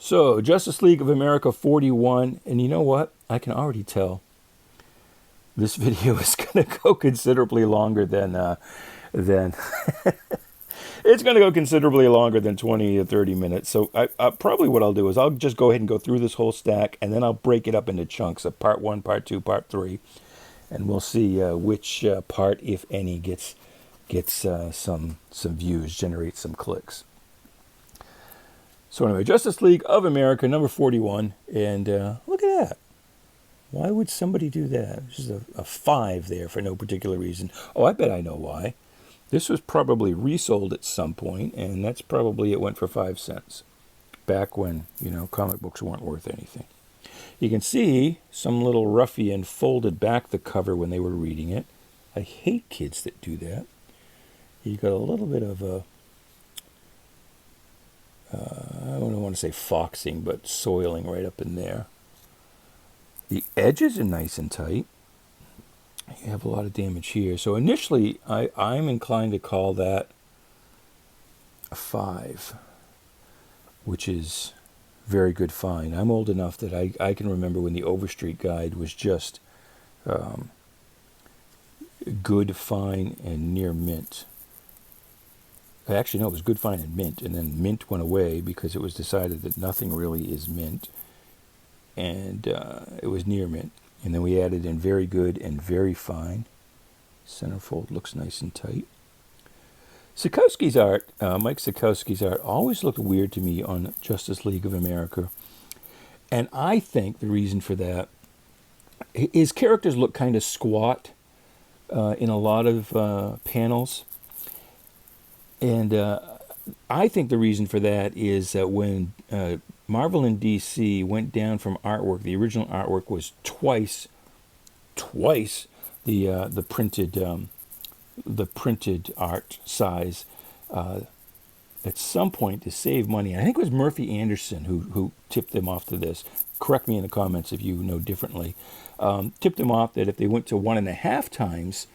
So, Justice League of America 41, and you know what? I can already tell this video is going to go considerably longer than it's going to go considerably longer than 20 to 30 minutes. So, probably what I'll do is I'll just go ahead and go through this whole stack, and then I'll break it up into chunks of part 1, part 2, part 3, and we'll see which part, if any, gets some views, generates some clicks. So anyway, Justice League of America, number 41, and look at that. Why would somebody do that? There's just a 5 there for no particular reason. Oh, I bet I know why. This was probably resold at some point, and that's probably it went for 5 cents. Back when, comic books weren't worth anything. You can see some little ruffian folded back the cover when they were reading it. I hate kids that do that. You got a little bit of a, I don't want to say foxing, but soiling right up in there. The edges are nice and tight. You have a lot of damage here. So initially, I'm inclined to call that a 5, which is very good fine. I'm old enough that I can remember when the Overstreet Guide was just good, fine, and near mint. Actually, no, it was good, fine, and mint. And then mint went away because it was decided that nothing really is mint. And it was near mint. And then we added in very good and very fine. Centerfold looks nice and tight. Sikowski's art, Mike Sikowski's art, always looked weird to me on Justice League of America. And I think the reason for that, his characters look kind of squat in a lot of panels. And I think the reason for that is that when Marvel and DC went down from artwork, the original artwork was twice the printed art size. At some point, to save money, I think it was Murphy Anderson who tipped them off to this. Correct me in the comments if you know differently. Tipped them off that if they went to 1.5 times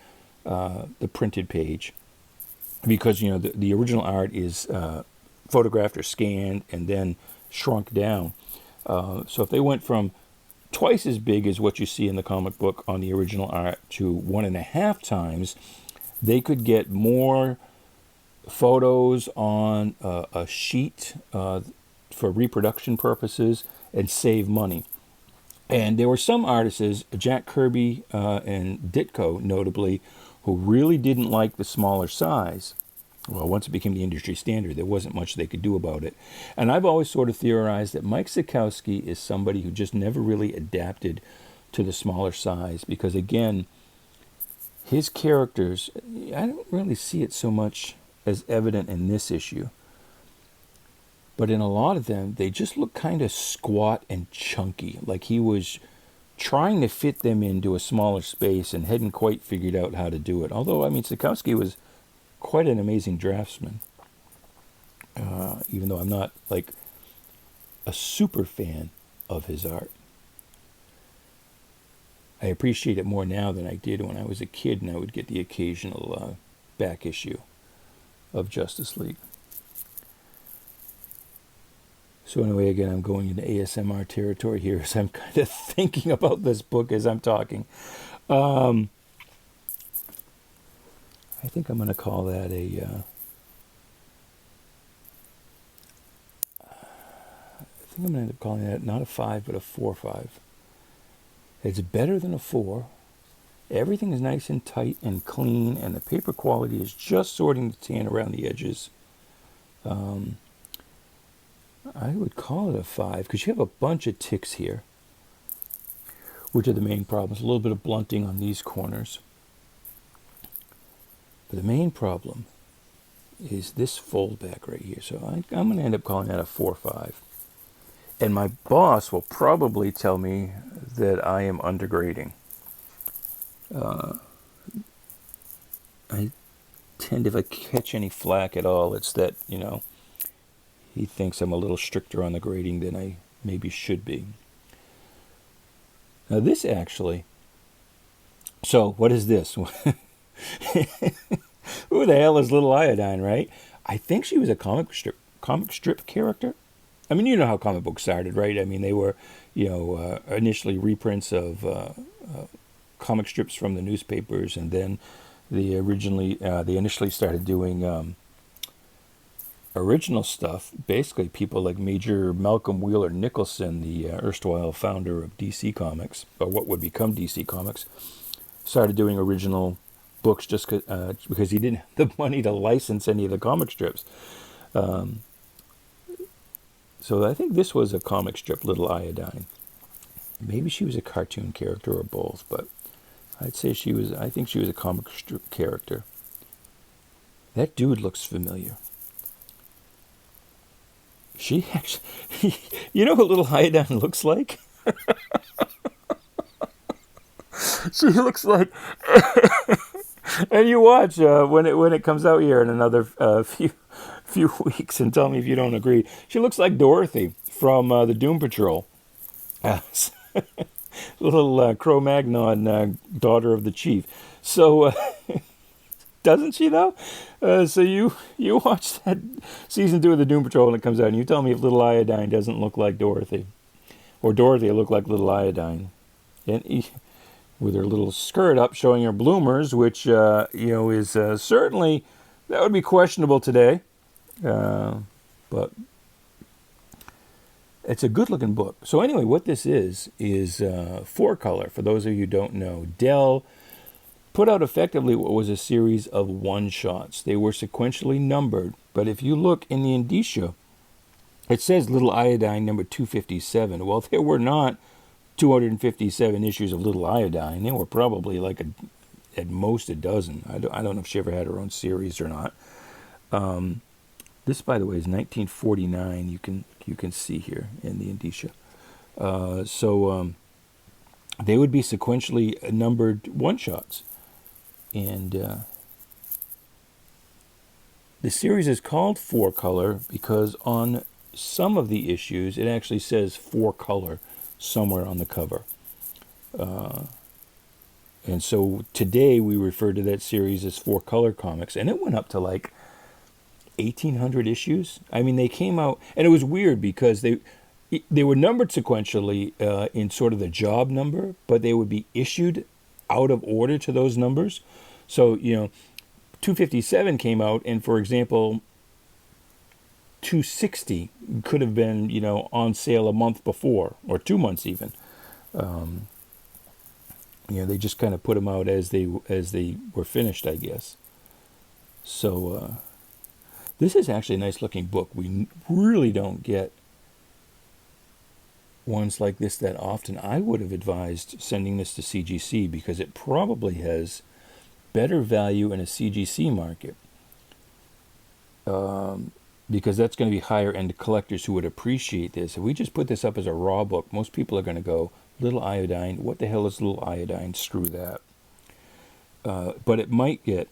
the printed page, because the original art is photographed or scanned and then shrunk down. So if they went from twice as big as what you see in the comic book on the original art to 1.5 times, they could get more photos on a sheet for reproduction purposes and save money. And there were some artists, Jack Kirby and Ditko notably, who really didn't like the smaller size. Well, once it became the industry standard, there wasn't much they could do about it. And I've always sort of theorized that Mike Sikowski is somebody who just never really adapted to the smaller size, because, again, his characters, I don't really see it so much as evident in this issue. But in a lot of them, they just look kind of squat and chunky, like he was trying to fit them into a smaller space and hadn't quite figured out how to do it. Although, I mean, Sikowski was quite an amazing draftsman, even though I'm not like a super fan of his art. I appreciate it more now than I did when I was a kid and I would get the occasional back issue of Justice League. So anyway, again, I'm going into ASMR territory here as I'm kind of thinking about this book as I'm talking. I think I'm going to call that I think I'm going to end up calling that not a 5, but a 4-5. It's better than a 4. Everything is nice and tight and clean, and the paper quality is just sorting the tan around the edges. I would call it a 5 because you have a bunch of ticks here, which are the main problems. A little bit of blunting on these corners. But the main problem is this fold back right here. So I'm going to end up calling that a 4-5. And my boss will probably tell me that I am undergrading. I tend, if I catch any flack at all, it's that, he thinks I'm a little stricter on the grading than I maybe should be. Now this actually, so what is this? Who the hell is Little Iodine, right? I think she was a comic strip character. I mean, you know how comic books started, right? I mean, they were, initially reprints of comic strips from the newspapers, and then they initially started doing original stuff. Basically, people like Major Malcolm Wheeler Nicholson, the erstwhile founder of DC Comics, or what would become DC Comics, started doing original books just because he didn't have the money to license any of the comic strips. So I think this was a comic strip, Little Iodine. Maybe she was a cartoon character or both, but I think she was a comic strip character. That dude looks familiar. She actually, you know what Little Iodine looks like? She looks like, and you watch when it comes out here in another few weeks, and tell me if you don't agree. She looks like Dorothy from the Doom Patrol. Little Cro-Magnon daughter of the chief. So doesn't she though? So you watch that season 2 of the Doom Patrol when it comes out, and you tell me if Little Iodine doesn't look like Dorothy, or Dorothy look like Little Iodine, and with her little skirt up showing her bloomers, which is certainly, that would be questionable today, but it's a good-looking book. So anyway, what this is 4-color. For those of you who don't know, Dell put out effectively what was a series of one-shots. They were sequentially numbered, but if you look in the indicia, it says Little Iodine number 257. Well, there were not 257 issues of Little Iodine. There were probably at most a dozen. I don't know if she ever had her own series or not. This, by the way, is 1949. You can see here in the indicia. So they would be sequentially numbered one-shots. And the series is called 4-color because on some of the issues, it actually says 4-color somewhere on the cover. And so today we refer to that series as 4-color comics. And it went up to 1,800 issues. I mean, they came out, and it was weird because they were numbered sequentially in sort of the job number, but they would be issued out of order to those numbers. So, 257 came out, and for example, 260 could have been, on sale a month before, or 2 months even. They just kind of put them out as they were finished, I guess. So this is actually a nice looking book. We really don't get ones like this that often. I would have advised sending this to CGC because it probably has better value in a CGC market. Because that's going to be higher end collectors who would appreciate this. If we just put this up as a raw book, most people are going to go, Little Iodine, what the hell is Little Iodine? Screw that. But it might get,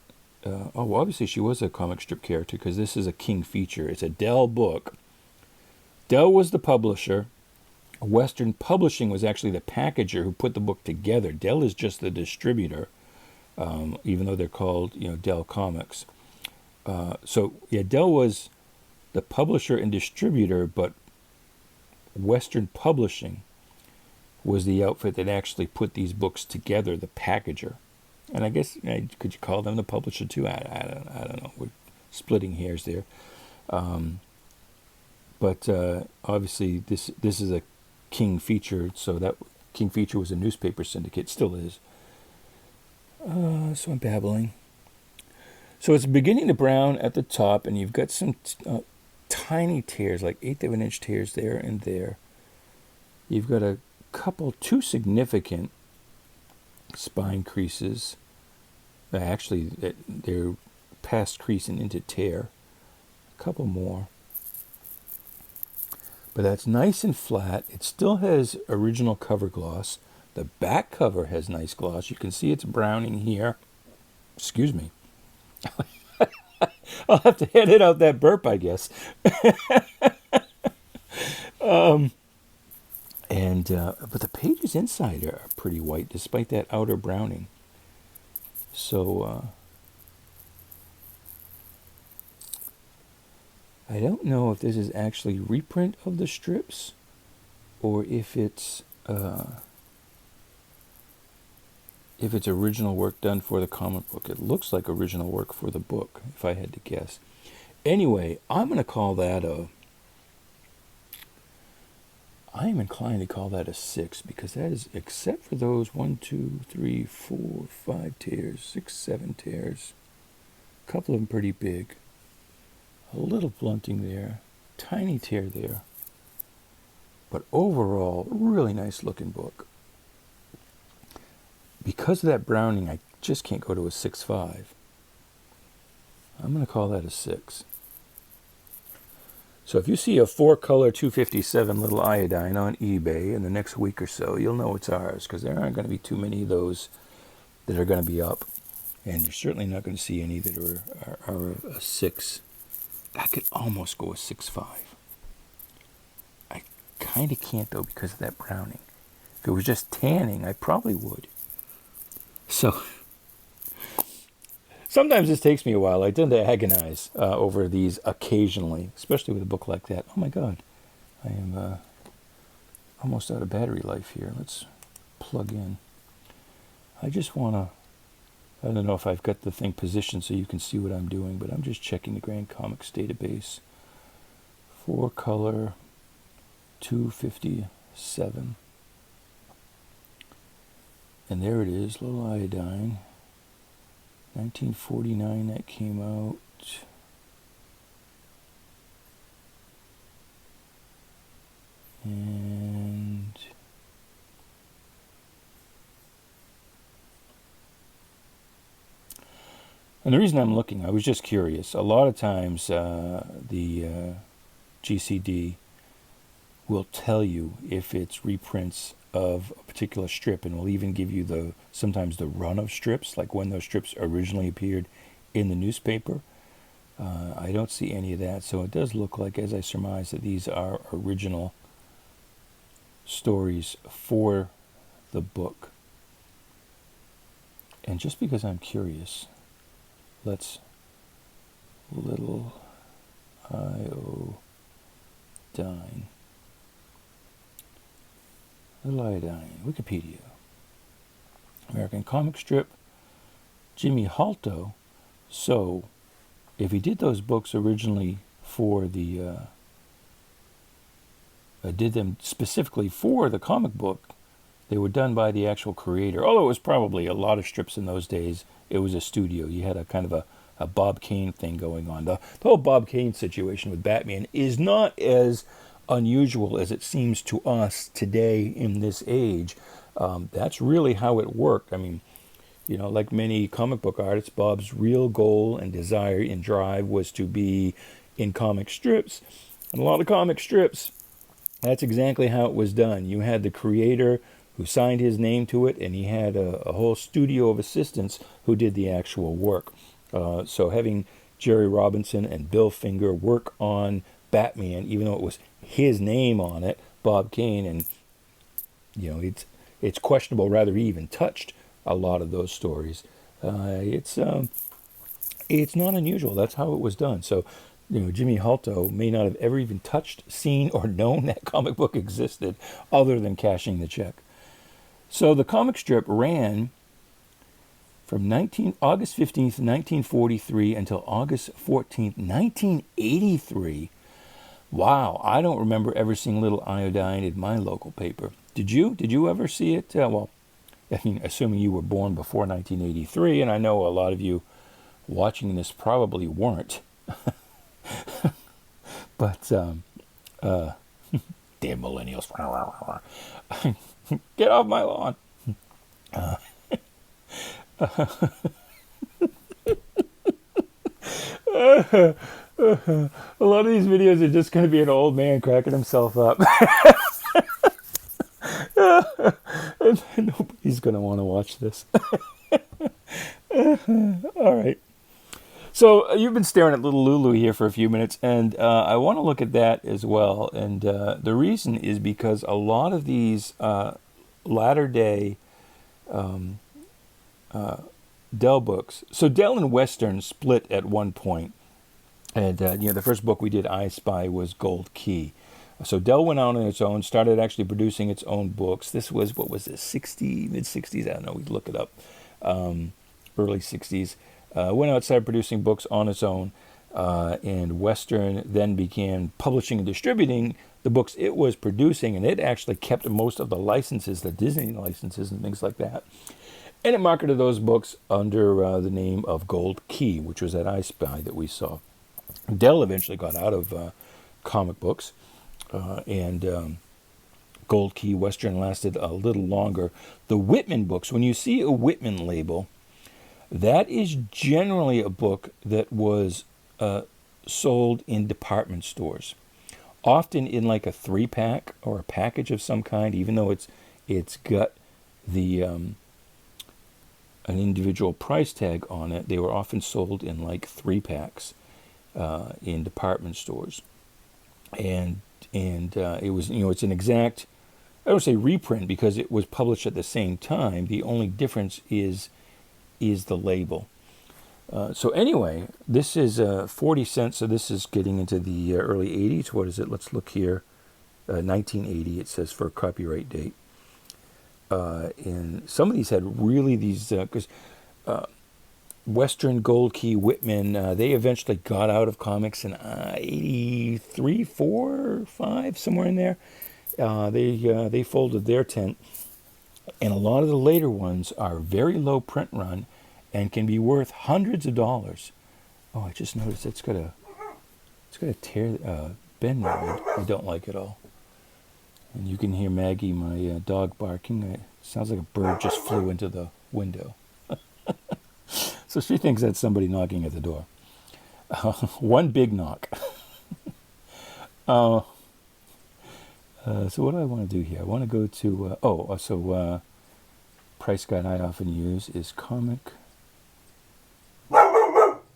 obviously she was a comic strip character because this is a King feature. It's a Dell book. Dell was the publisher. Western Publishing was actually the packager who put the book together. Dell is just the distributor, even though they're called, Dell Comics. Dell was the publisher and distributor, but Western Publishing was the outfit that actually put these books together, the packager. And I guess, could you call them the publisher too? I don't know. We're splitting hairs there. But obviously this is a King feature, so that King feature was a newspaper syndicate, still is. So I'm babbling. So it's beginning to brown at the top, and you've got some tiny tears, like 1/8 of an inch tears there and there. You've got a couple, 2 significant spine creases. Actually, they're past crease and into tear. A couple more. But that's nice and flat. It still has original cover gloss. The back cover has nice gloss. You can see it's browning here. Excuse me. I'll have to edit out that burp, I guess. But the pages inside are pretty white, despite that outer browning. So I don't know if this is actually reprint of the strips or if it's original work done for the comic book. It looks like original work for the book, if I had to guess. Anyway, I'm inclined to call that a 6, because that is, except for those 1, 2, 3, 4, 5 tears, 6, 7 tears, a couple of them pretty big, a little blunting there, tiny tear there, but overall, really nice looking book. Because of that browning, I just can't go to a 6.5. I'm going to call that a 6. So if you see a 4-color 257 Little Iodine on eBay in the next week or so, you'll know it's ours, because there aren't going to be too many of those that are going to be up. And you're certainly not going to see any that are a 6. I could almost go a 6.5. I kind of can't, though, because of that browning. If it was just tanning, I probably would. So sometimes this takes me a while. I tend to agonize over these occasionally, especially with a book like that. Oh my God, I am almost out of battery life here. Let's plug in. I just want to, I don't know if I've got the thing positioned so you can see what I'm doing, but I'm just checking the Grand Comics database. 4-color 257. And there it is, Little Iodine. 1949 that came out. And the reason I'm looking, I was just curious. A lot of times the GCD will tell you if it's reprints of a particular strip, and will even give you sometimes the run of strips, like when those strips originally appeared in the newspaper. I don't see any of that, so it does look like, as I surmise, that these are original stories for the book. And just because I'm curious, let's Little Iodine. Little Iodine, Wikipedia. American comic strip, Jimmy Halto. So, if he did those books originally for did them specifically for the comic book, they were done by the actual creator. Although it was probably a lot of strips in those days, it was a studio. You had a kind of a Bob Kane thing going on. The whole Bob Kane situation with Batman is not as unusual as it seems to us today in this age. That's really how it worked. I mean, you know, like many comic book artists, Bob's real goal and desire and drive was to be in comic strips. And a lot of comic strips, that's exactly how it was done. You had the creator who signed his name to it, and he had a whole studio of assistants who did the actual work. So having Jerry Robinson and Bill Finger work on Batman, even though it was his name on it, Bob Kane, and you know, it's questionable whether he even touched a lot of those stories. It's not unusual. That's how it was done. So, you know, Jimmy Halto may not have ever even touched, seen, or known that comic book existed, other than cashing the check. So the comic strip ran from August 15th, 1943 until August 14th, 1983. Wow, I don't remember ever seeing Little Iodine in my local paper. Did you? Did you ever see it? Well, I mean, assuming you were born before 1983, and I know a lot of you watching this probably weren't. But, damn millennials. Get off my lawn. A lot of these videos are just going to be an old man cracking himself up. Nobody's going to want to watch this. All right. So you've been staring at Little Lulu here for a few minutes, and I want to look at that as well. And the reason is because a lot of these latter-day Dell books. So Dell and Western split at one point. And the first book we did, I Spy, was Gold Key. So Dell went out on its own, started actually producing its own books. This was, what was this, mid 60s? I don't know, we'd look it up. Early 60s. Went outside producing books on its own. And Western then began publishing and distributing the books it was producing, and it actually kept most of the licenses, the Disney licenses and things like that. And it marketed those books under the name of Gold Key, which was that I Spy that we saw. Dell eventually got out of comic books, and Gold Key Western lasted a little longer. The Whitman books, when you see a Whitman label, that is generally a book that was sold in department stores, often in like a 3-pack or a package of some kind, even though it's got the an individual price tag on it. They were often sold in like 3-packs in department stores, and it was, it's an exact, I don't say reprint because it was published at the same time. The only difference is the label. So anyway, this is 40 cents. So this is getting into the early 80s. What is it? Let's look here. 1980, it says, for a copyright date. And some of these had really these, because Western, Gold Key, Whitman, they eventually got out of comics in 83, 4, 5, somewhere in there. They folded their tent. And a lot of the later ones are very low print run and can be worth hundreds of dollars. Oh, I just noticed it's got a tear, bend red. I don't like it all. And you can hear Maggie, my dog, barking. It sounds like a bird just flew into the window. So she thinks that's somebody knocking at the door. One big knock. So what do I want to do here? I want to go to, price guide I often use is Comic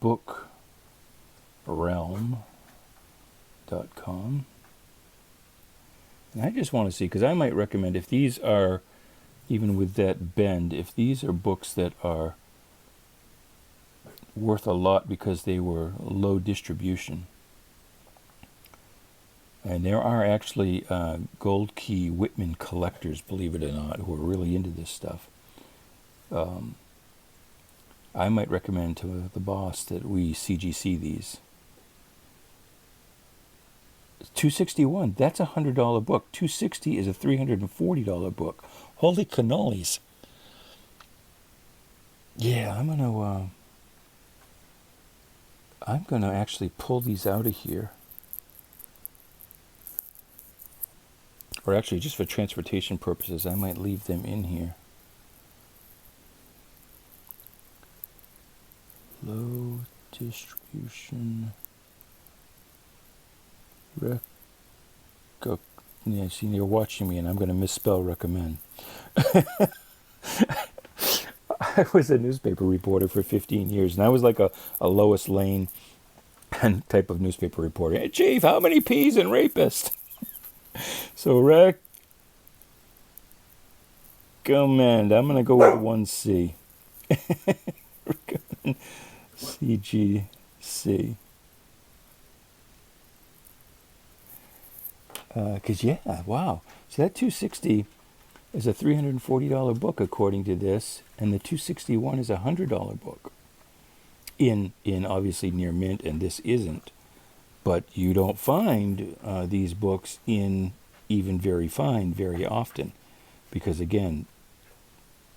Book Realm.com. And I just want to see, because I might recommend, if these are, even with that bend, if these are books that are worth a lot because they were low distribution. And there are actually Gold Key Whitman collectors, believe it or not, who are really into this stuff. I might recommend to the boss that we CGC these. $261, that's a $100 book. $260 is a $340 book. Holy cannolis. Yeah, I'm gonna actually pull these out of here. Or actually, just for transportation purposes, I might leave them in here. Low distribution. Yeah, see, you're watching me, and I'm going to misspell recommend. I was a newspaper reporter for 15 years, and I was like a Lois Lane type of newspaper reporter. Hey, Chief, how many P's in rapist? So recommend. I'm going to go with 1C. CGC. Because, wow. So that $260 is a $340 book, according to this, and the $261 is a $100 book. In obviously near mint, and this isn't. But you don't find these books in even very fine very often. Because, again,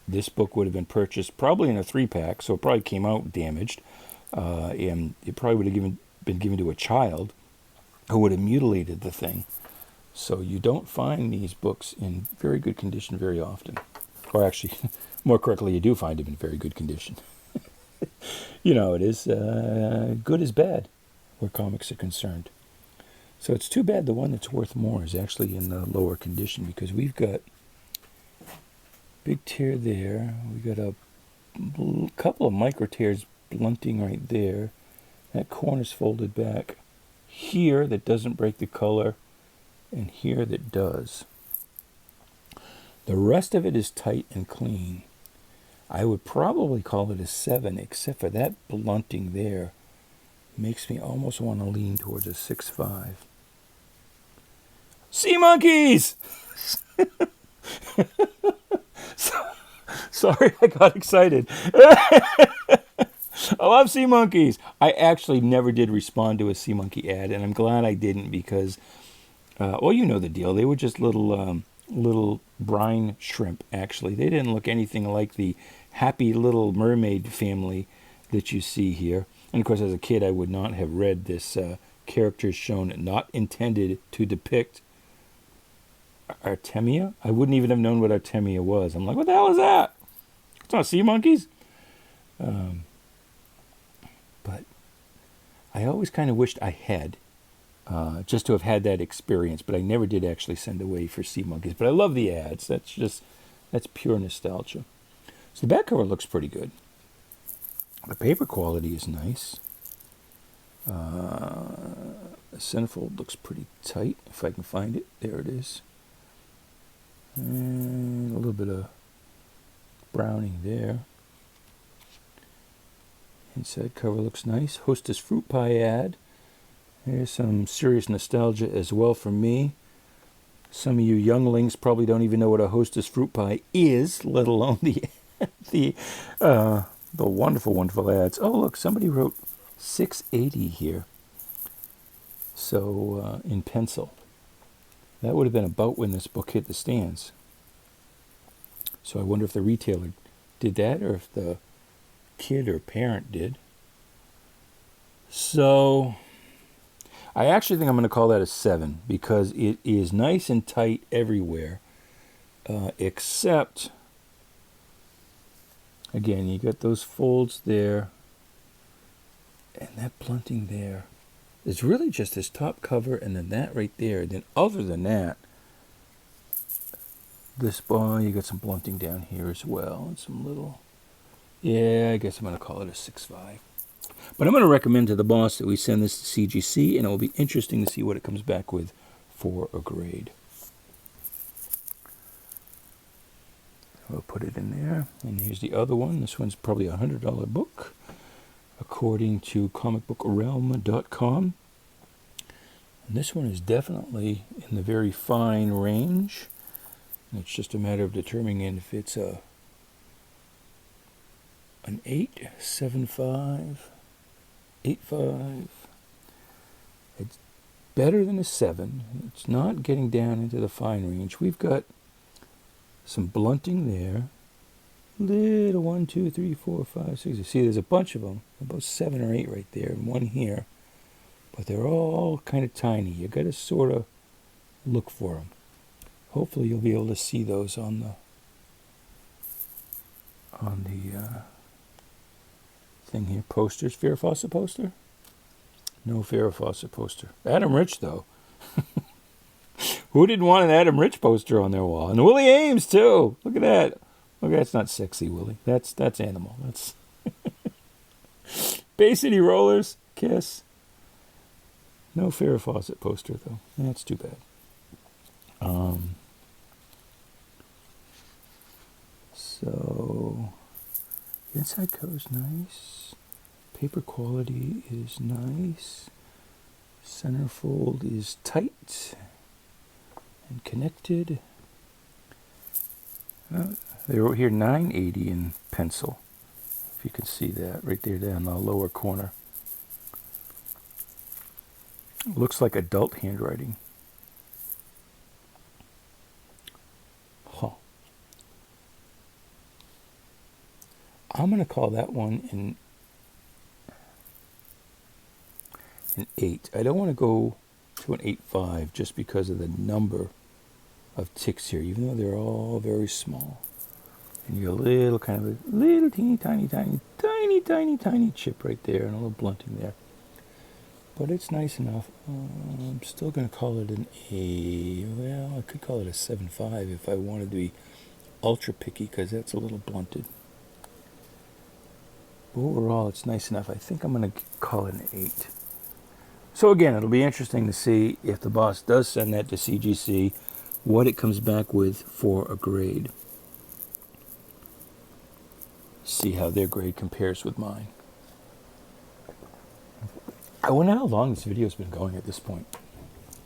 this book would have been purchased probably in a 3-pack, so it probably came out damaged. And it probably would have been given to a child who would have mutilated the thing. So you don't find these books in very good condition very often. Or actually, more correctly, you do find them in very good condition. It is good as bad where comics are concerned. So it's too bad the one that's worth more is actually in the lower condition, because we've got big tear there. We got a couple of micro tears blunting right there. That corner's folded back here that doesn't break the color, and here that does. The rest of it is tight and clean. I would probably call it a 7, except for that blunting there makes me almost want to lean towards a 6.5. Sea monkeys! Sorry, I got excited. I love sea monkeys. I actually never did respond to a sea monkey ad, and I'm glad I didn't because, well, you know the deal. They were just little brine shrimp, actually. They didn't look anything like the happy little mermaid family that you see here. And, of course, as a kid, I would not have read this characters shown not intended to depict Artemia. I wouldn't even have known what Artemia was. I'm like, what the hell is that? It's not sea monkeys. But I always kind of wished I had, just to have had that experience. But I never did actually send away for sea monkeys. But I love the ads. That's pure nostalgia. So the back cover looks pretty good. The paper quality is nice. The centerfold looks pretty tight, if I can find it. There it is. And a little bit of browning there. Inside cover looks nice. Hostess fruit pie ad. There's some serious nostalgia as well for me. Some of you younglings probably don't even know what a Hostess fruit pie is, let alone the wonderful, wonderful ads. Oh, look, somebody wrote 680 here. So in pencil. That would have been about when this book hit the stands. So I wonder if the retailer did that or if the kid or parent did. So I actually think I'm going to call that a 7 because it is nice and tight everywhere, except, again, you got those folds there and that blunting there. It's really just this top cover and then that right there. And then other than that, this bar, you got some blunting down here as well and some little, yeah, I guess I'm going to call it a 6.5. But I'm going to recommend to the boss that we send this to CGC, and it will be interesting to see what it comes back with for a grade. We'll put it in there. And here's the other one. This one's probably a $100 book, according to comicbookrealm.com. And this one is definitely in the very fine range. And it's just a matter of determining if it's an 8, 7.5, 8.5. It's better than a 7. It's not getting down into the fine range. We've got some blunting there. Little 1, 2, 3, 4, 5, 6. You see, there's a bunch of them, about 7 or 8 right there, and one here. But they're all kind of tiny. You got to sort of look for them. Hopefully, you'll be able to see those on the thing here. Posters. Farrah Fawcett poster? No Farrah Fawcett poster. Adam Rich, though. Who didn't want an Adam Rich poster on their wall? And Willie Ames, too. Look at that. Look, that's not sexy, Willie. That's animal. That's Bay City Rollers. Kiss. No Farrah Fawcett poster, though. That's too bad. So, inside cover's nice. Paper quality is nice. Centerfold is tight and connected. They wrote here 980 in pencil. If you can see that right there down the lower corner. Looks like adult handwriting. Huh. I'm going to call that one an 8. I don't want to go to an 8.5 just because of the number of ticks here, even though they're all very small. And you got a little kind of a little teeny tiny chip right there and a little blunting there. But it's nice enough. I'm still going to call it an A. Well, I could call it a 7.5 if I wanted to be ultra picky because that's a little blunted. But overall, it's nice enough. I think I'm going to call it an 8. So again, it'll be interesting to see if the boss does send that to CGC, what it comes back with for a grade. See how their grade compares with mine. I wonder how long this video's been going at this point.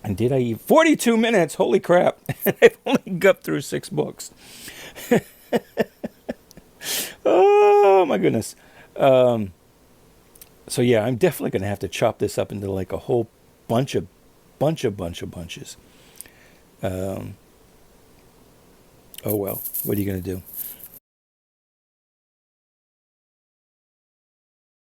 And did I eat 42 minutes? Holy crap. I've only got through 6 books. Oh my goodness. So yeah, I'm definitely going to have to chop this up into like a whole bunches. Oh well, what are you going to do?